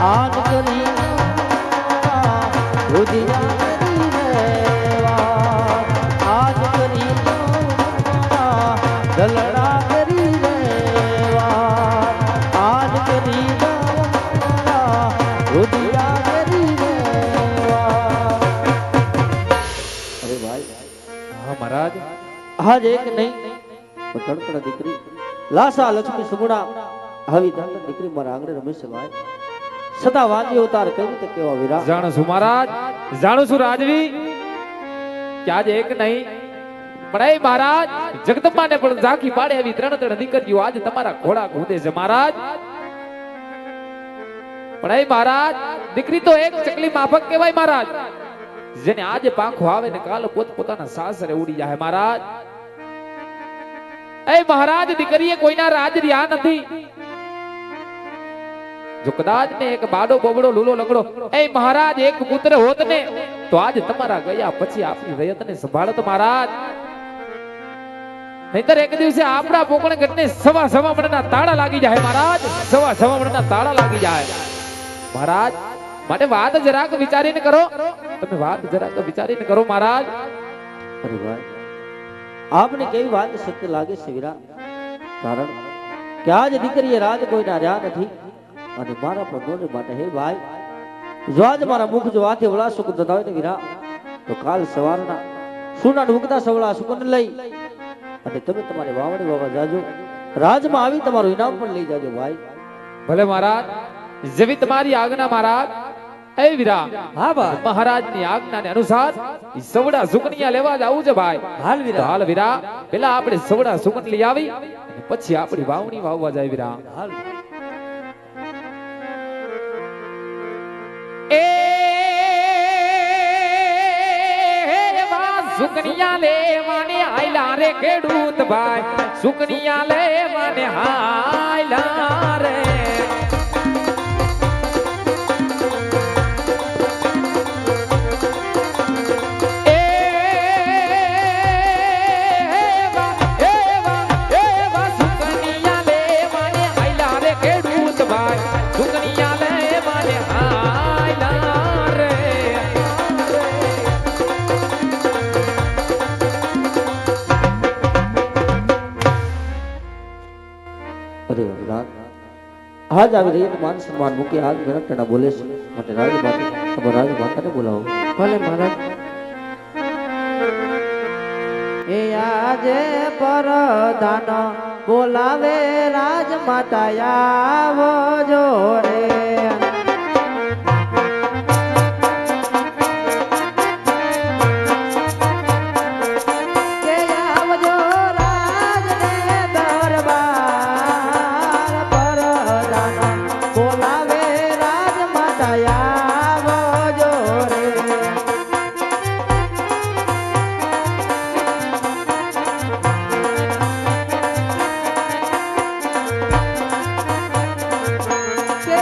આજ કરી રુધિયા કરી રેવા આજ કરી દલડા કરી રેવા આજ કરી રુધિયા કરી રેવા અરે ભાઈ હા મહારાજ આજ એક નહીં તડતડ દીકરી લાસા લક્ષ્મી સુગુણા આવી ધન દીકરી મારા આંગણે રમેશ ભાઈ સદા વાજી અવતાર કઈ રીતે કેવા વીરા જાણું છું મહારાજ જાણું છું રાજવી કે આજે એક નહીં પણ એ મહારાજ જગદંબાને પણ ઝાંખી પાડે એવી ત્રણ દીકરીઓ આજે તમારા ઘોડા ઘૂંધે છે મહારાજ પણ એ મહારાજ દીકરી તો એક ચકલી માફક કહેવાય મહારાજ જેને આજે પાંખો આવે ને કાલ પોતાના સાસરે ઉડી જાય મહારાજ એ મહારાજ દીકરીએ કોઈના રાજ રહ્યા નથી જો કદાચ ને એક બાડો બોબડો લૂલો લગડો એ મહારાજ એક પુત્ર હોત ને તો આજ તમારા ગયા પછી આપણી રયત ને સંભાળત મહારાજ નહીતર એક દિવસે આપણા પોકણ ગઢને સવા મણના તાળા લાગી જાય મહારાજ સવા મણના તાળા લાગી જાય મહારાજ માટે વાત જરાક વિચારીને કરો તમે વાત જરાક વિચારીને કરો મહારાજ અરે ભાઈ આપને કેવી વાત સત્ય લાગે છે વીરા કારણ કે આજ દીકરીએ રાજ કોઈના રહ્યા નથી અને મારા પ્રભુને માટે હે ભાઈ જો આજ મારા મુખ જો હાથે વળા સુખ દધાવે ને વીરા તો કાલ સવારના સુના ઉગતા સવળા સુકન લઈ અને તમે તમારે વાવડી વાવા જાજો રાજમાં આવી તમારું ઇનામ પણ લઈ જાજો ભાઈ ભલે મહારાજ જેવી તમારી આજ્ઞા મહારાજ એ વીરા હા ભાઈ મહારાજની આજ્ઞાને અનુસાર ઈ સવડા સુકનિયા લેવા જાવું છે ભાઈ હાલ વીરા પેલા આપણે સવડા સુકન લઈ આવી અને પછી આપણી વાવણી વાવવા જાય વીરા હાલ એ સુકનિયા લે માને આયલા રે ખેડૂત ભાઈ સુકનિયા લે માને હાયલા રે આજ આવી રહી માન સન્માન મૂકી આજ ઘણા ટણા બોલે છે માટે રાજમાતાને બોલાવો ભલે મહારાજ એ આજે પરધાન બોલાવે રાજમાતા આવો જોડે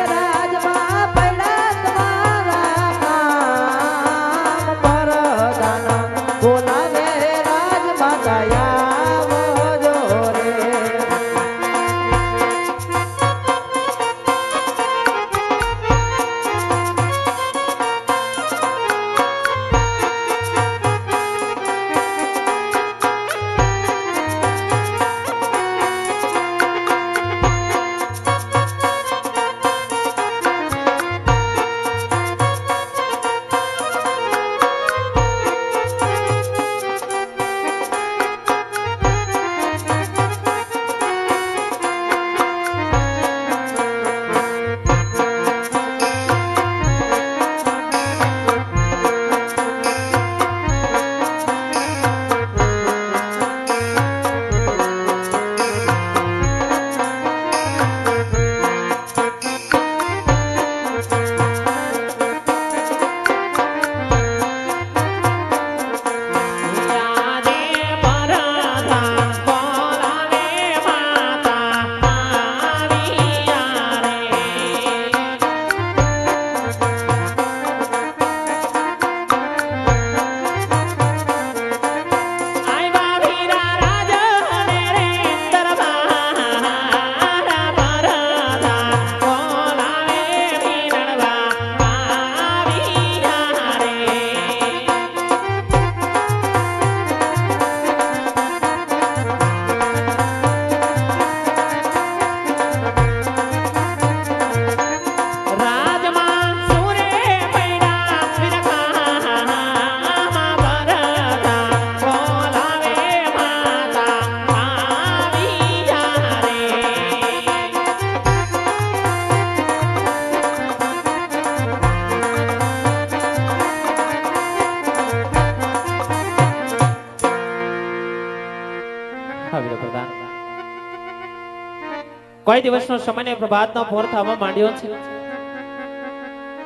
રાજ હા વીરપ્રધાન, કોઈ દિવસનો સમય પ્રભાતનો પોર થવા માંડ્યો છે.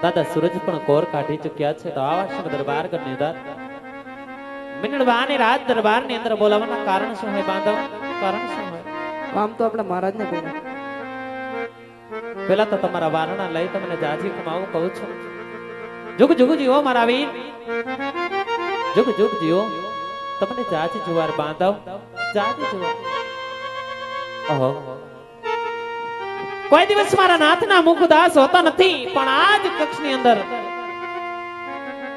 દાદા સૂરજ પણ કોર કાઢી ચૂક્યા છે. તો આવા શબ્દ દરબાર કરીને દાદા મિનળવાને રાજ દરબારની અંદર બોલાવવાના કારણ શું હોય બાંધવ? કારણ શું હોય? કામ તો આપણે મહારાજને કર્યું. પેલા તો તમારા વારણા લઈ તમને જાજી કમાવું કહું છું. જુગ જુગ જીવો મારા વીર, જુગ જુગ જીવો. તમને જાજી જુવાર બાંધવ, જાજી જુવાર. ઓહો, કોઈ દિવસ મારા નાથના મુખ ઉદાસ હોતા નથી, પણ આજ કક્ષની અંદર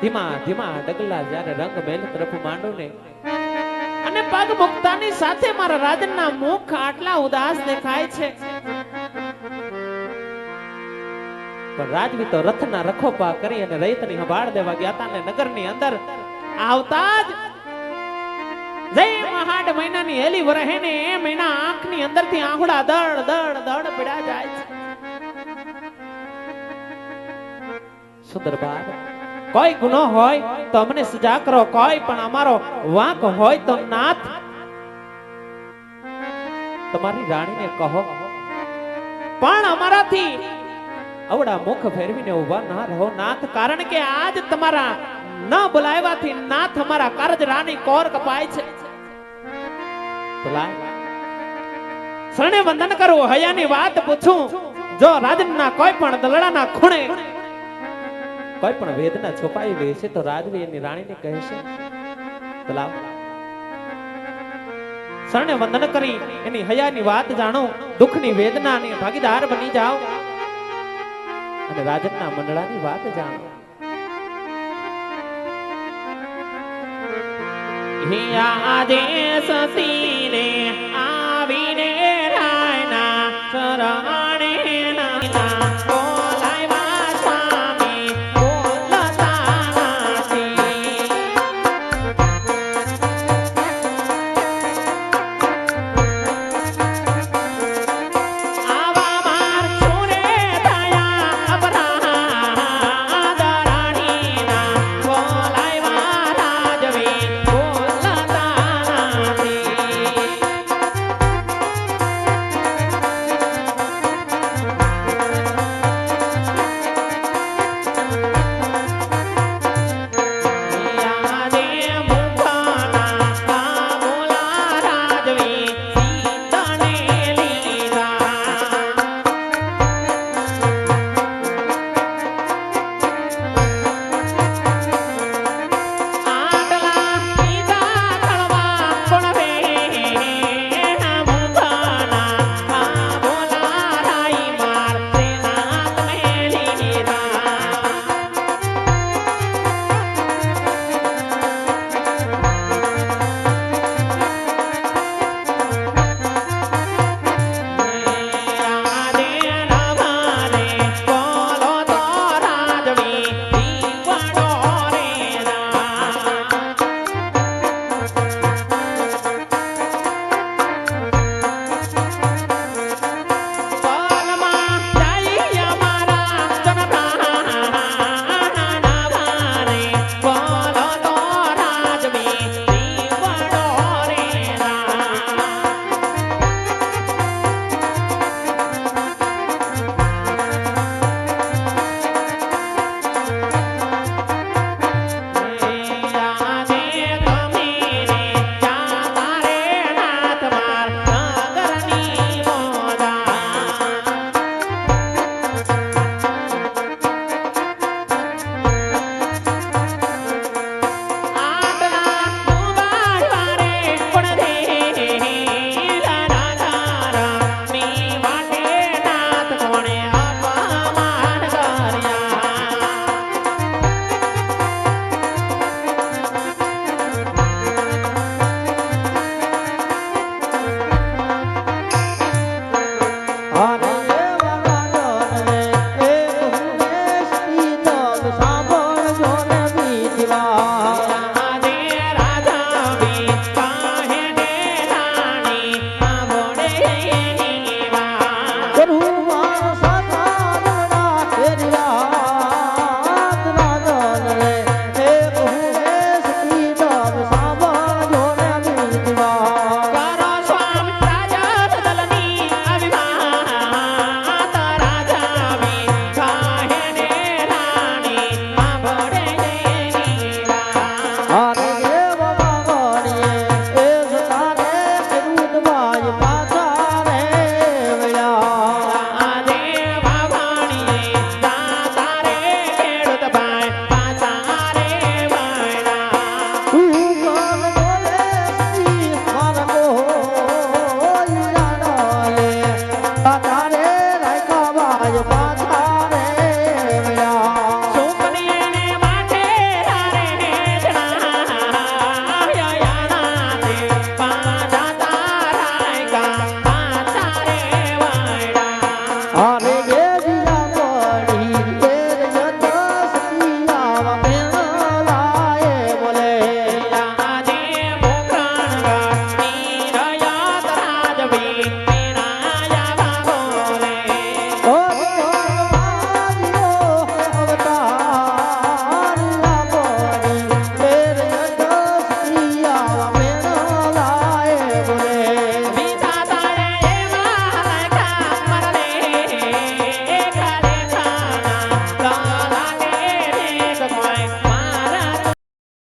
ધીમા ધીમા ડગલા જ્યારે રંગ મેલ તરફ માંડું ને અને પગ મુકતાની સાથે મારા રાજનના મુખ આટલા ઉદાસ દેખાય છે. પણ રાજવી તો રથના રખોપા કરી અને રૈતની સંભાળ દેવા ગયા હતા ને નગરની અંદર આવતા જ જય મહાડ મહિનાની હેલી વરહે ને એ મહિના આંખની અંદરથી આંખડા દડ દડ દડ પીડા જાય છે. સુંદર બાદ, કોઈ ગુનો હોય તો અમને સજા કરો, કોઈ પણ અમારો વાંક હોય તો નાથ તમારી રાણીને કહો, પણ અમારાથી અવડા મુખ ફેરવીને ઉભા ના રહો નાથ. કારણ કે આજ તમારા ન બોલાવ્યાથી નાથ અમારા કારજ રાની કોર કપાય છે. શરણે વંદન કરવું, હયાની વાત પૂછું. જો રાજનના કોઈ પણ દલડાના ખૂણે કોઈ પણ વેદના છુપાઈ ગઈ છે તો રાજવી એની રાણીને કહેશે, તલાવ શરણે વંદન કરી એની હયાની વાત જાણો, દુઃખની વેદનાની ભાગીદાર બની જાઓ અને રાજનના મંડળાની વાત જાણો. આજે સતીને આવીને રાયના શરણ